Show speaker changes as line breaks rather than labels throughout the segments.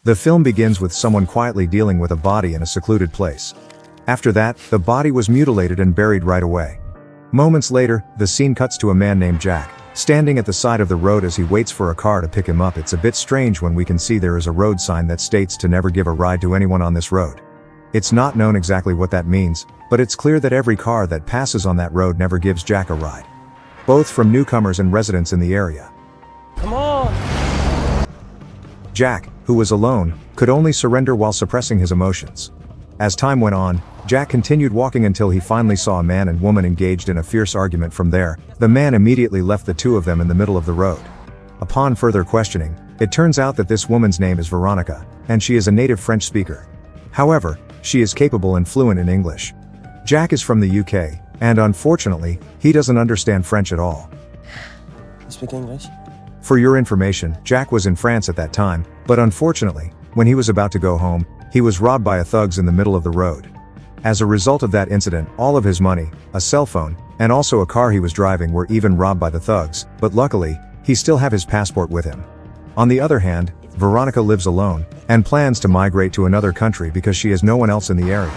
The film begins with someone quietly dealing with a body in a secluded place. After that, the body was mutilated and buried right away. Moments later, the scene cuts to a man named Jack, standing at the side of the road as he waits for a car to pick him up. It's a bit strange when we can see there is a road sign that states to never give a ride to anyone on this road. It's not known exactly what that means, but it's clear that every car that passes on that road never gives Jack a ride. Both from newcomers and residents in the area.
Come on!
Jack, who was alone, could only surrender while suppressing his emotions. As time went on, Jack continued walking until he finally saw a man and woman engaged in a fierce argument. From there, the man immediately left the two of them in the middle of the road. Upon further questioning, it turns out that this woman's name is Veronica, and she is a native French speaker. However, she is capable and fluent in English. Jack is from the UK, and unfortunately, he doesn't understand French at all.
You speak English?
For your information, Jack was in France at that time, but unfortunately, when he was about to go home, he was robbed by thugs in the middle of the road. As a result of that incident, all of his money, a cell phone, and also a car he was driving were even robbed by the thugs, but luckily, he still have his passport with him. On the other hand, Veronica lives alone, and plans to migrate to another country because she has no one else in the area.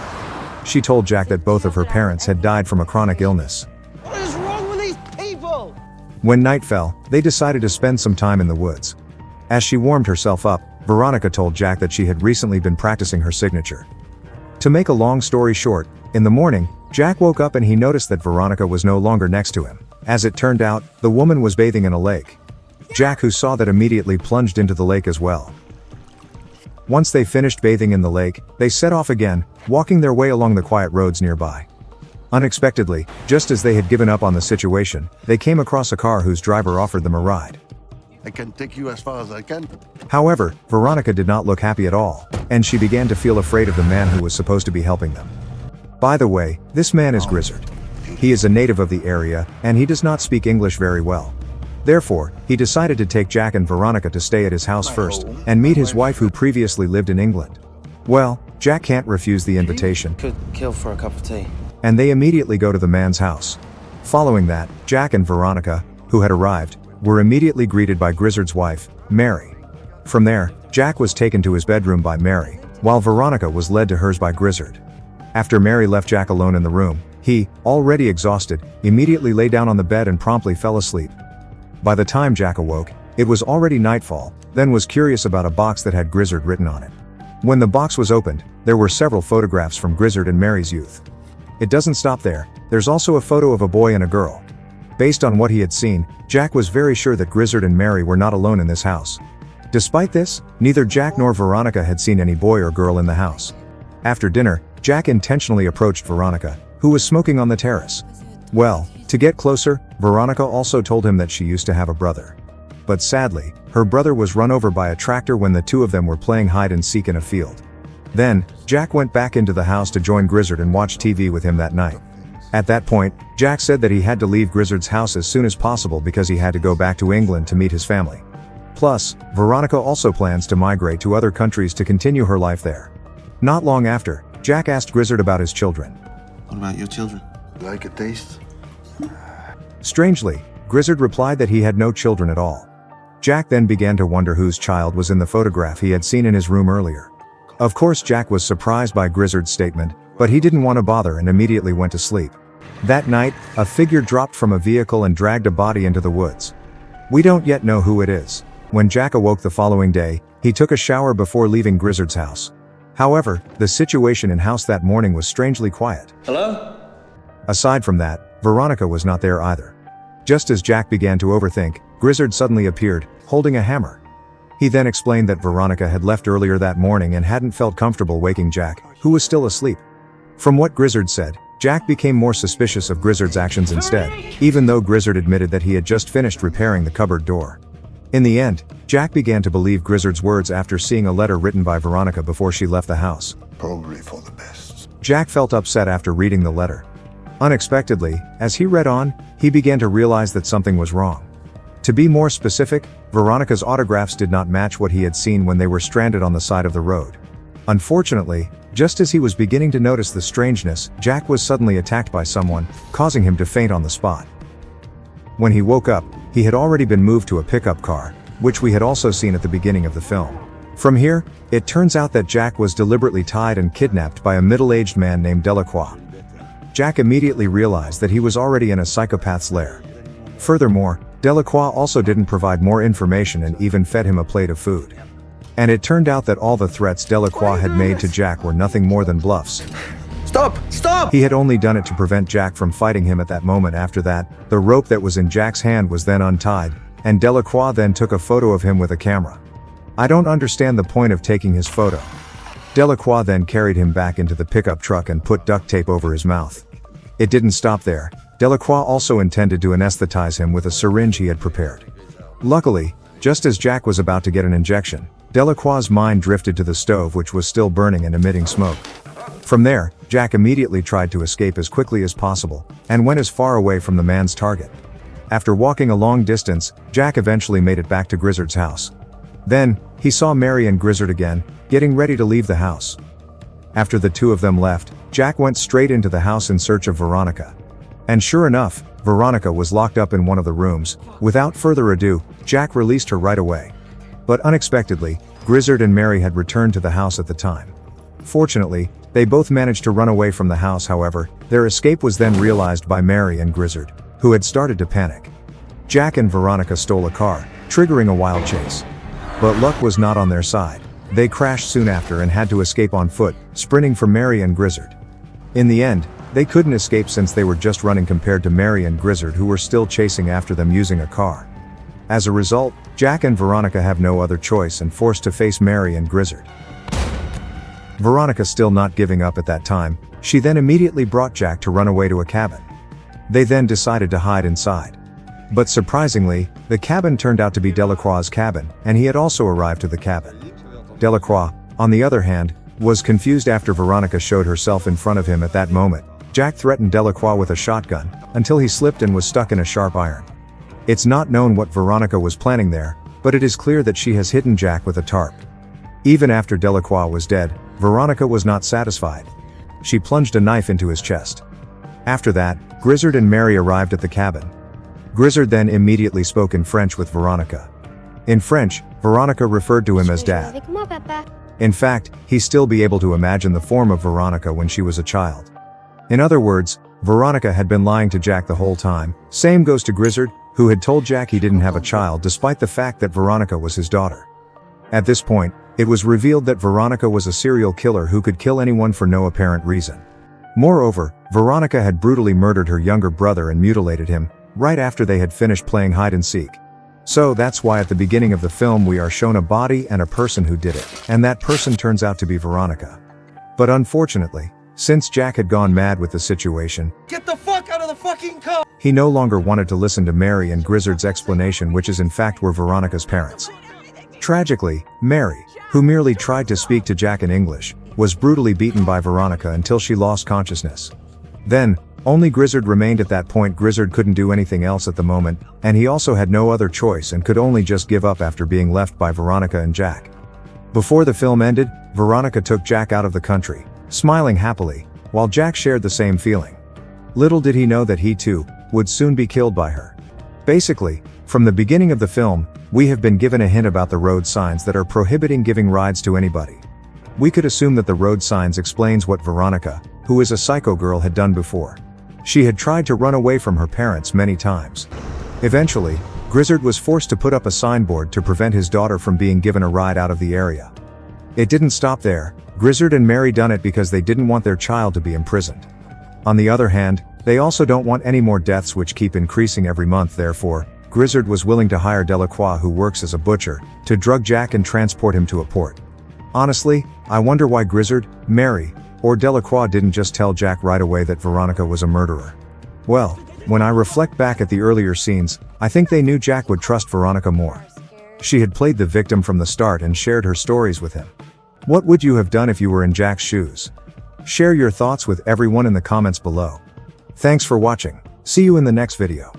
She told Jack that both of her parents had died from a chronic illness.
What is wrong with these people?
When night fell, they decided to spend some time in the woods. As she warmed herself up, Veronica told Jack that she had recently been practicing her signature. To make a long story short, in the morning, Jack woke up and he noticed that Veronica was no longer next to him. As it turned out, the woman was bathing in a lake. Jack, who saw that, immediately plunged into the lake as well. Once they finished bathing in the lake, they set off again, walking their way along the quiet roads nearby. Unexpectedly, just as they had given up on the situation, they came across a car whose driver offered them a ride.
I can take you as far as I can.
However, Veronica did not look happy at all, and she began to feel afraid of the man who was supposed to be helping them. By the way, this man is Grizzard. He is a native of the area, and he does not speak English very well. Therefore, he decided to take Jack and Veronica to stay at his house first, and meet his wife who previously lived in England. Well, Jack can't refuse the invitation.
Could kill for a cup of tea.
And they immediately go to the man's house. Following that, Jack and Veronica, who had arrived, were immediately greeted by Grizzard's wife, Mary. From there, Jack was taken to his bedroom by Mary, while Veronica was led to hers by Grizzard. After Mary left Jack alone in the room, he, already exhausted, immediately lay down on the bed and promptly fell asleep. By the time Jack awoke, it was already nightfall, then was curious about a box that had Grizzard written on it. When the box was opened, there were several photographs from Grizzard and Mary's youth. It doesn't stop there, there's also a photo of a boy and a girl. Based on what he had seen, Jack was very sure that Grizzard and Mary were not alone in this house. Despite this, neither Jack nor Veronica had seen any boy or girl in the house. After dinner, Jack intentionally approached Veronica, who was smoking on the terrace. Well, to get closer, Veronica also told him that she used to have a brother. But sadly, her brother was run over by a tractor when the two of them were playing hide and seek in a field. Then, Jack went back into the house to join Grizzard and watch TV with him that night. At that point, Jack said that he had to leave Grizzard's house as soon as possible because he had to go back to England to meet his family. Plus, Veronica also plans to migrate to other countries to continue her life there. Not long after, Jack asked Grizzard about his children.
What about your children? Like a taste?
Strangely, Grizzard replied that he had no children at all. Jack then began to wonder whose child was in the photograph he had seen in his room earlier. Of course, Jack was surprised by Grizzard's statement, but he didn't want to bother and immediately went to sleep. That night, a figure dropped from a vehicle and dragged a body into the woods. We don't yet know who it is. When Jack awoke the following day, he took a shower before leaving Grizzard's house. However, the situation in house that morning was strangely quiet.
Hello?
Aside from that, Veronica was not there either. Just as Jack began to overthink, Grizzard suddenly appeared, holding a hammer. He then explained that Veronica had left earlier that morning and hadn't felt comfortable waking Jack, who was still asleep. From what Grizzard said, Jack became more suspicious of Grizzard's actions instead, even though Grizzard admitted that he had just finished repairing the cupboard door. In the end, Jack began to believe Grizzard's words after seeing a letter written by Veronica before she left the house.
Probably for the best.
Jack felt upset after reading the letter. Unexpectedly, as he read on, he began to realize that something was wrong. To be more specific, Veronica's autographs did not match what he had seen when they were stranded on the side of the road. Unfortunately, just as he was beginning to notice the strangeness, Jack was suddenly attacked by someone, causing him to faint on the spot. When he woke up, he had already been moved to a pickup car, which we had also seen at the beginning of the film. From here, it turns out that Jack was deliberately tied and kidnapped by a middle-aged man named Delacroix. Jack immediately realized that he was already in a psychopath's lair. Furthermore, Delacroix also didn't provide more information and even fed him a plate of food. And it turned out that all the threats Delacroix had made to Jack were nothing more than bluffs.
Stop! Stop!
He had only done it to prevent Jack from fighting him at that moment. After that, the rope that was in Jack's hand was then untied, and Delacroix then took a photo of him with a camera. I don't understand the point of taking his photo. Delacroix then carried him back into the pickup truck and put duct tape over his mouth. It didn't stop there. Delacroix also intended to anesthetize him with a syringe he had prepared. Luckily, just as Jack was about to get an injection, Delacroix's mind drifted to the stove, which was still burning and emitting smoke. From there, Jack immediately tried to escape as quickly as possible, and went as far away from the man's target. After walking a long distance, Jack eventually made it back to Grizzard's house. Then, he saw Mary and Grizzard again, getting ready to leave the house. After the two of them left, Jack went straight into the house in search of Veronica. And sure enough, Veronica was locked up in one of the rooms. Without further ado, Jack released her right away. But unexpectedly, Grizzard and Mary had returned to the house at the time. Fortunately, they both managed to run away from the house. However, their escape was then realized by Mary and Grizzard, who had started to panic. Jack and Veronica stole a car, triggering a wild chase. But luck was not on their side. They crashed soon after and had to escape on foot, sprinting for Mary and Grizzard. In the end, they couldn't escape since they were just running compared to Mary and Grizzard, who were still chasing after them using a car. As a result, Jack and Veronica have no other choice and forced to face Mary and Grizzard. Veronica still not giving up at that time, she then immediately brought Jack to run away to a cabin. They then decided to hide inside. But surprisingly, the cabin turned out to be Delacroix's cabin, and he had also arrived to the cabin. Delacroix, on the other hand, was confused after Veronica showed herself in front of him. At that moment, Jack threatened Delacroix with a shotgun, until he slipped and was stuck in a sharp iron. It's not known what Veronica was planning there, but it is clear that she has hidden Jack with a tarp. Even after Delacroix was dead, Veronica was not satisfied. She plunged a knife into his chest. After that, Grizzard and Mary arrived at the cabin. Grizzard then immediately spoke in French with Veronica. In French, Veronica referred to him as Dad. In fact, he still be able to imagine the form of Veronica when she was a child. In other words, Veronica had been lying to Jack the whole time. Same goes to Grizzard, who had told Jack he didn't have a child despite the fact that Veronica was his daughter. At this point, it was revealed that Veronica was a serial killer who could kill anyone for no apparent reason. Moreover, Veronica had brutally murdered her younger brother and mutilated him, right after they had finished playing hide and seek. So that's why at the beginning of the film we are shown a body and a person who did it, and that person turns out to be Veronica. But unfortunately, since Jack had gone mad with the situation,
Get the fuck out of the fucking car!
he no longer wanted to listen to Mary and Grizzard's explanation, which is in fact were Veronica's parents. Tragically, Mary, who merely tried to speak to Jack in English, was brutally beaten by Veronica until she lost consciousness. Then, only Grizzard remained at that point. Grizzard couldn't do anything else at the moment, and he also had no other choice and could only just give up after being left by Veronica and Jack. Before the film ended, Veronica took Jack out of the country, smiling happily, while Jack shared the same feeling. Little did he know that he too would soon be killed by her. Basically, from the beginning of the film, we have been given a hint about the road signs that are prohibiting giving rides to anybody. We could assume that the road signs explains what Veronica, who is a psycho girl, had done before. She had tried to run away from her parents many times. Eventually, Grizzard was forced to put up a signboard to prevent his daughter from being given a ride out of the area. It didn't stop there. Grizzard and Mary done it because they didn't want their child to be imprisoned. On the other hand, they also don't want any more deaths, which keep increasing every month. Therefore, Grizzard was willing to hire Delacroix, who works as a butcher, to drug Jack and transport him to a port. Honestly, I wonder why Grizzard, Mary, or Delacroix didn't just tell Jack right away that Veronica was a murderer. Well, when I reflect back at the earlier scenes, I think they knew Jack would trust Veronica more. She had played the victim from the start and shared her stories with him. What would you have done if you were in Jack's shoes? Share your thoughts with everyone in the comments below. Thanks for watching. See you in the next video.